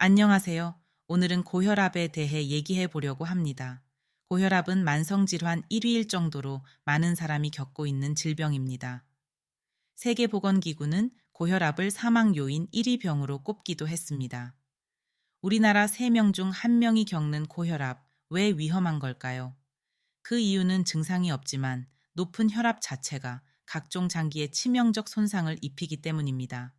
안녕하세요. 오늘은 고혈압에 대해 얘기해 보려고 합니다. 고혈압은 만성질환 1위일 정도로 많은 사람이 겪고 있는 질병입니다. 세계보건기구는 고혈압을 사망 요인 1위 병으로 꼽기도 했습니다. 우리나라 3명 중 1명이 겪는 고혈압, 왜 위험한 걸까요? 그 이유는 증상이 없지만 높은 혈압 자체가 각종 장기에 치명적 손상을 입히기 때문입니다.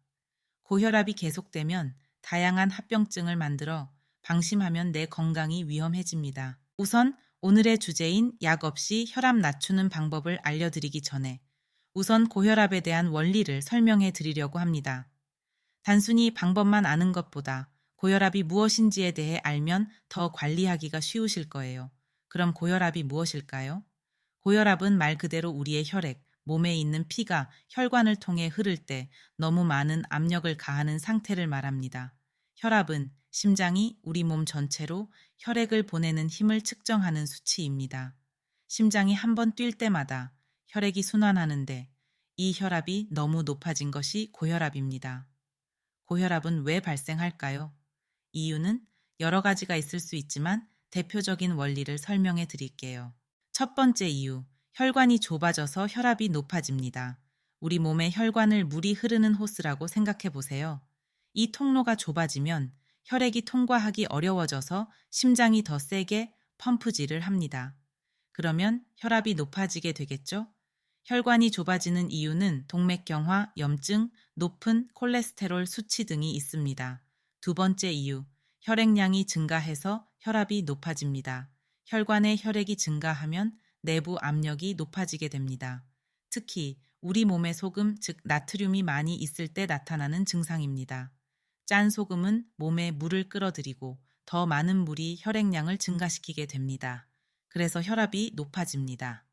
고혈압이 계속되면 다양한 합병증을 만들어 방심하면 내 건강이 위험해집니다. 우선 오늘의 주제인 약 없이 혈압 낮추는 방법을 알려드리기 전에 우선 고혈압에 대한 원리를 설명해 드리려고 합니다. 단순히 방법만 아는 것보다 고혈압이 무엇인지에 대해 알면 더 관리하기가 쉬우실 거예요. 그럼 고혈압이 무엇일까요? 고혈압은 말 그대로 우리의 혈액, 몸에 있는 피가 혈관을 통해 흐를 때 너무 많은 압력을 가하는 상태를 말합니다. 혈압은 심장이 우리 몸 전체로 혈액을 보내는 힘을 측정하는 수치입니다. 심장이 한 번 뛸 때마다 혈액이 순환하는데 이 혈압이 너무 높아진 것이 고혈압입니다. 고혈압은 왜 발생할까요? 이유는 여러 가지가 있을 수 있지만 대표적인 원리를 설명해 드릴게요. 첫 번째 이유, 혈관이 좁아져서 혈압이 높아집니다. 우리 몸의 혈관을 물이 흐르는 호스라고 생각해 보세요. 이 통로가 좁아지면 혈액이 통과하기 어려워져서 심장이 더 세게 펌프질을 합니다. 그러면 혈압이 높아지게 되겠죠? 혈관이 좁아지는 이유는 동맥경화, 염증, 높은 콜레스테롤 수치 등이 있습니다. 두 번째 이유, 혈액량이 증가해서 혈압이 높아집니다. 혈관에 혈액이 증가하면 내부 압력이 높아지게 됩니다. 특히 우리 몸의 소금, 즉 나트륨이 많이 있을 때 나타나는 증상입니다. 짠 소금은 몸에 물을 끌어들이고 더 많은 물이 혈액량을 증가시키게 됩니다. 그래서 혈압이 높아집니다.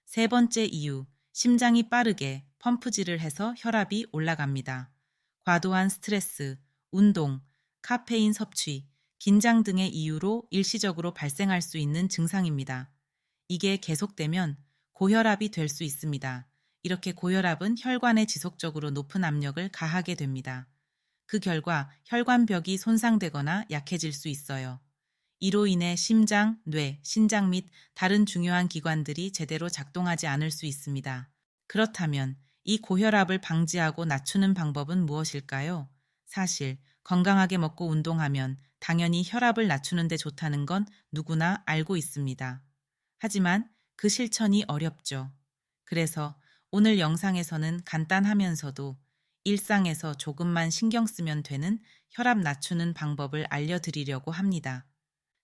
세 번째 이유, 심장이 빠르게 펌프질을 해서 혈압이 올라갑니다. 과도한 스트레스, 운동, 카페인 섭취, 긴장 등의 이유로 일시적으로 발생할 수 있는 증상입니다. 이게 계속되면 고혈압이 될 수 있습니다. 이렇게 고혈압은 혈관에 지속적으로 높은 압력을 가하게 됩니다. 그 결과 혈관벽이 손상되거나 약해질 수 있어요. 이로 인해 심장, 뇌, 신장 및 다른 중요한 기관들이 제대로 작동하지 않을 수 있습니다. 그렇다면 이 고혈압을 방지하고 낮추는 방법은 무엇일까요? 사실 건강하게 먹고 운동하면 당연히 혈압을 낮추는 데 좋다는 건 누구나 알고 있습니다. 하지만 그 실천이 어렵죠. 그래서 오늘 영상에서는 간단하면서도 일상에서 조금만 신경 쓰면 되는 혈압 낮추는 방법을 알려드리려고 합니다.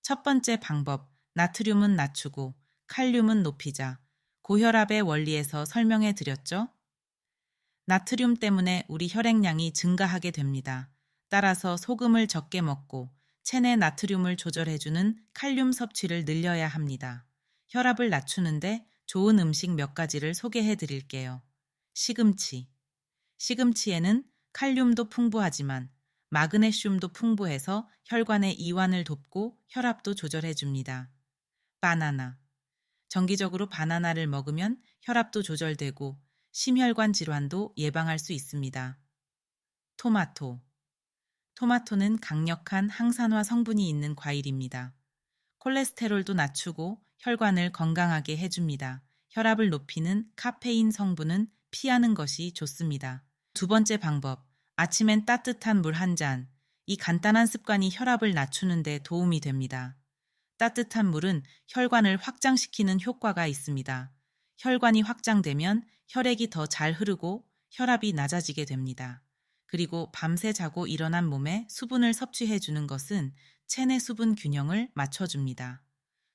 첫 번째 방법, 나트륨은 낮추고 칼륨은 높이자. 고혈압의 원리에서 설명해 드렸죠? 나트륨 때문에 우리 혈액량이 증가하게 됩니다. 따라서 소금을 적게 먹고 체내 나트륨을 조절해주는 칼륨 섭취를 늘려야 합니다. 혈압을 낮추는데 좋은 음식 몇 가지를 소개해 드릴게요. 시금치. 시금치에는 칼륨도 풍부하지만 마그네슘도 풍부해서 혈관의 이완을 돕고 혈압도 조절해 줍니다. 바나나. 정기적으로 바나나를 먹으면 혈압도 조절되고 심혈관 질환도 예방할 수 있습니다. 토마토. 토마토는 강력한 항산화 성분이 있는 과일입니다. 콜레스테롤도 낮추고 혈관을 건강하게 해줍니다. 혈압을 높이는 카페인 성분은 피하는 것이 좋습니다. 두 번째 방법, 아침엔 따뜻한 물 한 잔. 이 간단한 습관이 혈압을 낮추는 데 도움이 됩니다. 따뜻한 물은 혈관을 확장시키는 효과가 있습니다. 혈관이 확장되면 혈액이 더 잘 흐르고 혈압이 낮아지게 됩니다. 그리고 밤새 자고 일어난 몸에 수분을 섭취해 주는 것은 체내 수분 균형을 맞춰줍니다.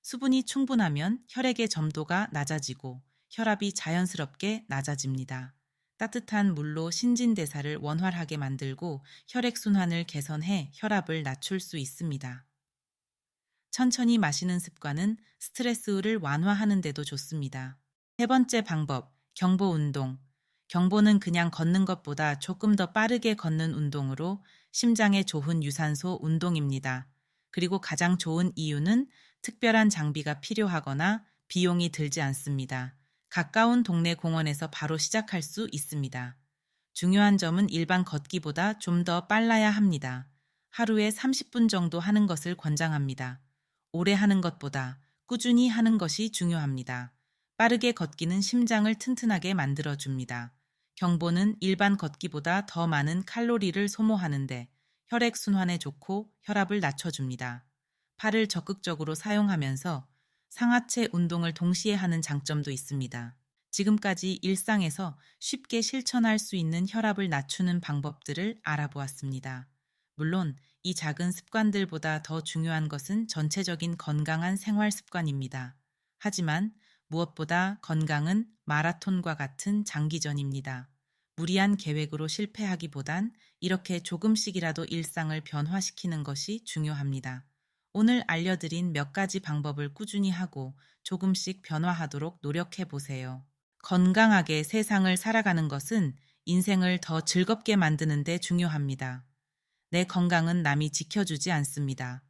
수분이 충분하면 혈액의 점도가 낮아지고 혈압이 자연스럽게 낮아집니다. 따뜻한 물로 신진대사를 원활하게 만들고 혈액순환을 개선해 혈압을 낮출 수 있습니다. 천천히 마시는 습관은 스트레스를 완화하는 데도 좋습니다. 세 번째 방법, 경보 운동. 경보는 그냥 걷는 것보다 조금 더 빠르게 걷는 운동으로 심장에 좋은 유산소 운동입니다. 그리고 가장 좋은 이유는 특별한 장비가 필요하거나 비용이 들지 않습니다. 가까운 동네 공원에서 바로 시작할 수 있습니다. 중요한 점은 일반 걷기보다 좀 더 빨라야 합니다. 하루에 30분 정도 하는 것을 권장합니다. 오래 하는 것보다 꾸준히 하는 것이 중요합니다. 빠르게 걷기는 심장을 튼튼하게 만들어줍니다. 경보는 일반 걷기보다 더 많은 칼로리를 소모하는데 혈액순환에 좋고 혈압을 낮춰줍니다. 팔을 적극적으로 사용하면서 상하체 운동을 동시에 하는 장점도 있습니다. 지금까지 일상에서 쉽게 실천할 수 있는 혈압을 낮추는 방법들을 알아보았습니다. 물론 이 작은 습관들보다 더 중요한 것은 전체적인 건강한 생활 습관입니다. 하지만 무엇보다 건강은 마라톤과 같은 장기전입니다. 무리한 계획으로 실패하기보단 이렇게 조금씩이라도 일상을 변화시키는 것이 중요합니다. 오늘 알려드린 몇 가지 방법을 꾸준히 하고 조금씩 변화하도록 노력해 보세요. 건강하게 세상을 살아가는 것은 인생을 더 즐겁게 만드는 데 중요합니다. 내 건강은 남이 지켜주지 않습니다.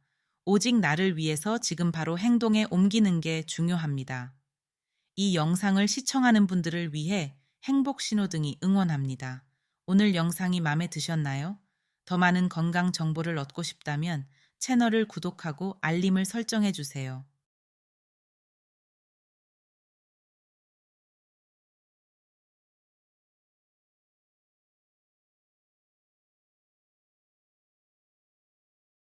오직 나를 위해서 지금 바로 행동에 옮기는 게 중요합니다. 이 영상을 시청하는 분들을 위해 행복 신호등이 응원합니다. 오늘 영상이 마음에 드셨나요? 더 많은 건강 정보를 얻고 싶다면 채널을 구독하고 알림을 설정해 주세요.